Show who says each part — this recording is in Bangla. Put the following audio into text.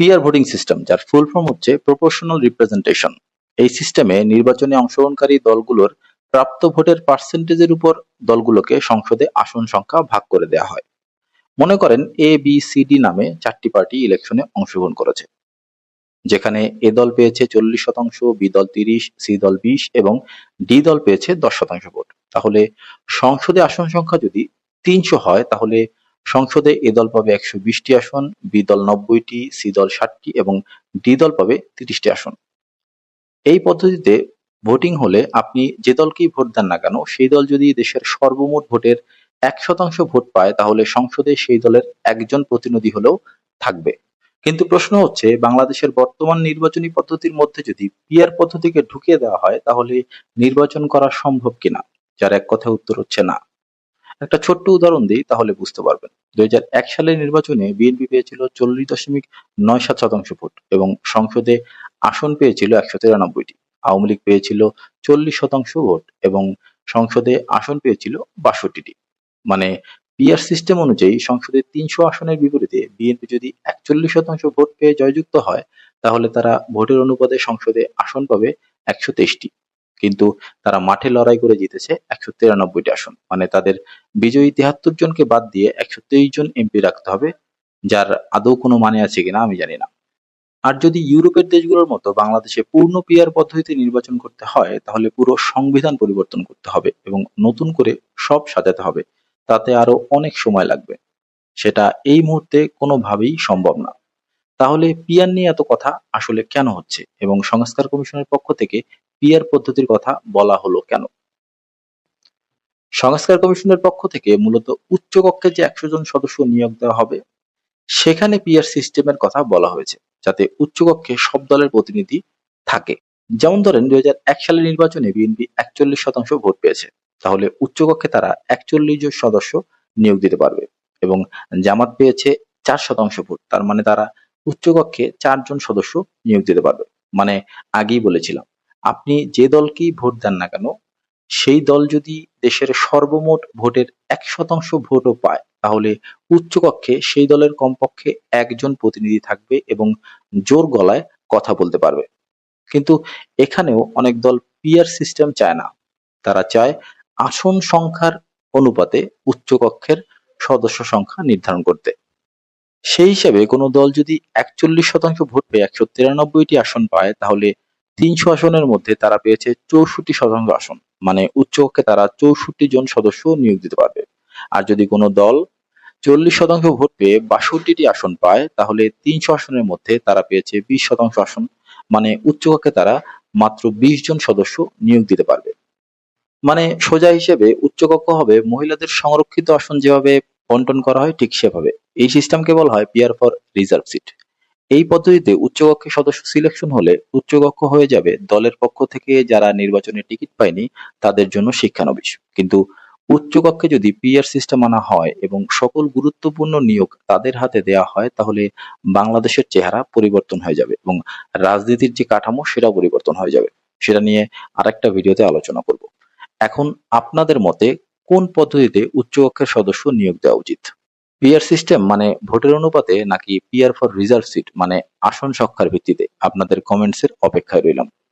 Speaker 1: পিয়ার ভোটিং সিস্টেম, যার ফুল ফর্ম হচ্ছে প্রপোর্শনাল রিপ্রেজেন্টেশন। এই সিস্টেমে নির্বাচনে অংশগ্রহণকারী দলগুলোর প্রাপ্ত ভোটের পার্সেন্টেজের উপর দলগুলোকে সংসদে আসন সংখ্যা ভাগ করে দেওয়া হয়। মনে করেন এ বি সি ডি নামে চারটি পার্টি ইলেকশনে অংশগ্রহণ করেছে, যেখানে এ দল পেয়েছে 40%, বি দল 30, সি দল 20 এবং ডি দল পেয়েছে 10% ভোট। তাহলে সংসদে আসন সংখ্যা যদি 300 হয়, তাহলে সংসদে এ দল পাবে 120টি আসন, বি দল 90টি, সি দল 60টি এবং ডি দল পাবে 30টি আসন। এই পদ্ধতিতে ভোটিং হলে আপনি যে দলকেই ভোট দেন না কেন, সেই দল যদি দেশের সর্বমোট ভোটের 1% ভোট পায়, তাহলে সংসদে সেই দলের একজন প্রতিনিধি হলেও থাকবে। কিন্তু প্রশ্ন হচ্ছে, বাংলাদেশের বর্তমান নির্বাচনী পদ্ধতির মধ্যে যদি পিআর পদ্ধতিকে ঢুকিয়ে দেওয়া হয়, তাহলে নির্বাচন করা সম্ভব কিনা? যার এক কথায় উত্তর হচ্ছে না। একটা ছোট্ট উদাহরণ দিই, তাহলে বুঝতে পারবেন। 2001 সালের নির্বাচনে বিএনপি পেয়েছিল 40.97% ভোট এবং সংসদে আসন পেয়েছিল 193টি। আওয়ামী লীগ পেয়েছিল 40% ভোট এবং সংসদে আসন পেয়েছিল 62টি। মানে পিআর সিস্টেম অনুযায়ী সংসদে 300 আসনের বিপরীতে বিএনপি যদি 41% ভোট পেয়ে জয়যুক্ত হয়, তাহলে তারা ভোটের অনুপাতে সংসদে আসন পাবে 123টি। কিন্তু তারা মাঠে লড়াই করে জিতেছে 193টি আসন। মানে তাদের বিজয়ী 73 জনকে বাদ দিয়ে 123 জন এমপি রাখতে হবে, যার আদৌ কোনো মানে আছে কিনা আমি জানি না। আর যদি ইউরোপের দেশগুলোর মতো বাংলাদেশে পূর্ণ পিআর পদ্ধতিতে নির্বাচন করতে হয়, তাহলে পুরো সংবিধান পরিবর্তন করতে হবে এবং নতুন করে সব সাজাতে হবে। তাতে আরো অনেক সময় লাগবে। সেটা এই মুহূর্তে কোনোভাবেই সম্ভব না। তাহলে পিআর নিয়ে এত কথা আসলে কেন হচ্ছে এবং সংস্কার কমিশনের পক্ষ থেকে পিআর পদ্ধতির কথা বলা হলো কেন? সংস্কার কমিশনের পক্ষ থেকে মূলত উচ্চকক্ষে যে 100 জন সদস্য নিয়োগ দেওয়া হবে, সেখানে পিআর সিস্টেমের কথা বলা হয়েছে, যাতে উচ্চকক্ষে সব দলের প্রতিনিধি থাকে। যেমন ধরেন 2001 সালের নির্বাচনে বিএনপি 41% ভোট পেয়েছে, তাহলে উচ্চকক্ষে তারা 41 জন সদস্য নিয়োগ দিতে পারবে এবং জামাত পেয়েছে 4% ভোট, তার মানে তারা উচ্চকক্ষে 4 জন সদস্য নিয়োগ দিতে পারবে। মানে আগেই বলেছিলাম, আপনি যে দলকেই ভোট দেন না কেন, সেই দল যদি দেশের সর্বমোট ভোটের 1% ভোটও পায়, তাহলে উচ্চকক্ষে সেই দলের কমপক্ষে একজন প্রতিনিধি থাকবে এবং জোর গলায় কথা বলতে পারবে। কিন্তু এখানেও অনেক দল পিআর সিস্টেম চায় না। তারা চায় আসন সংখ্যার অনুপাতে উচ্চকক্ষের সদস্য সংখ্যা নির্ধারণ করতে। সেই হিসেবে কোনো দল যদি 41% ভোট পেয়ে 193টি আসন পায়, তাহলে 300 আসনের মধ্যে তারা পেয়েছে 64% আসন। মানে উচ্চকক্ষে তারা 64 জন সদস্য নিয়োগ দিতে পারবে। আর যদি কোনো দল 40% ভোট পেয়ে 62টি আসন পায়, তাহলে 300 আসনের মধ্যে তারা পেয়েছে 20% আসন। মানে উচ্চকক্ষে তারা মাত্র 20 জন সদস্য নিয়োগ দিতে পারবে। মানে সোজা হিসেবে উচ্চকক্ষ হবে মহিলাদের সংরক্ষিত আসন যেভাবে বন্টন করা হয়, ঠিক সেভাবে। এই সিস্টেমকে বলা হয় পিয়ার ফর রিজার্ভ সিট। এই পদ্ধতিতে উচ্চকক্ষে সদস্য সিলেকশন হলে উচ্চকক্ষ হয়ে যাবে দলের পক্ষ থেকে যারা নির্বাচনে টিকিট পায়নি তাদের জন্য শিক্ষানবিশ। কিন্তু উচ্চকক্ষে যদি পিআর সিস্টেম আনা হয় এবং সকল গুরুত্বপূর্ণ নিয়োগ তাদের হাতে দেওয়া হয়, তাহলে বাংলাদেশের চেহারা পরিবর্তন হয়ে যাবে এবং রাজনীতির যে কাঠামো সেটা পরিবর্তন হয়ে যাবে। সেটা নিয়ে আরেকটা ভিডিওতে আলোচনা করব। এখন আপনাদের মতে কোন পদ্ধতিতে উচ্চকক্ষের সদস্য নিয়োগ দেওয়া উচিত? পিআর সিস্টেম মানে ভোটের অনুপাতে, নাকি পিআর ফর রিজার্ভ সিট মানে আসন সংখ্যার ভিত্তিতে? আপনাদের কমেন্টসের অপেক্ষায় রইলাম।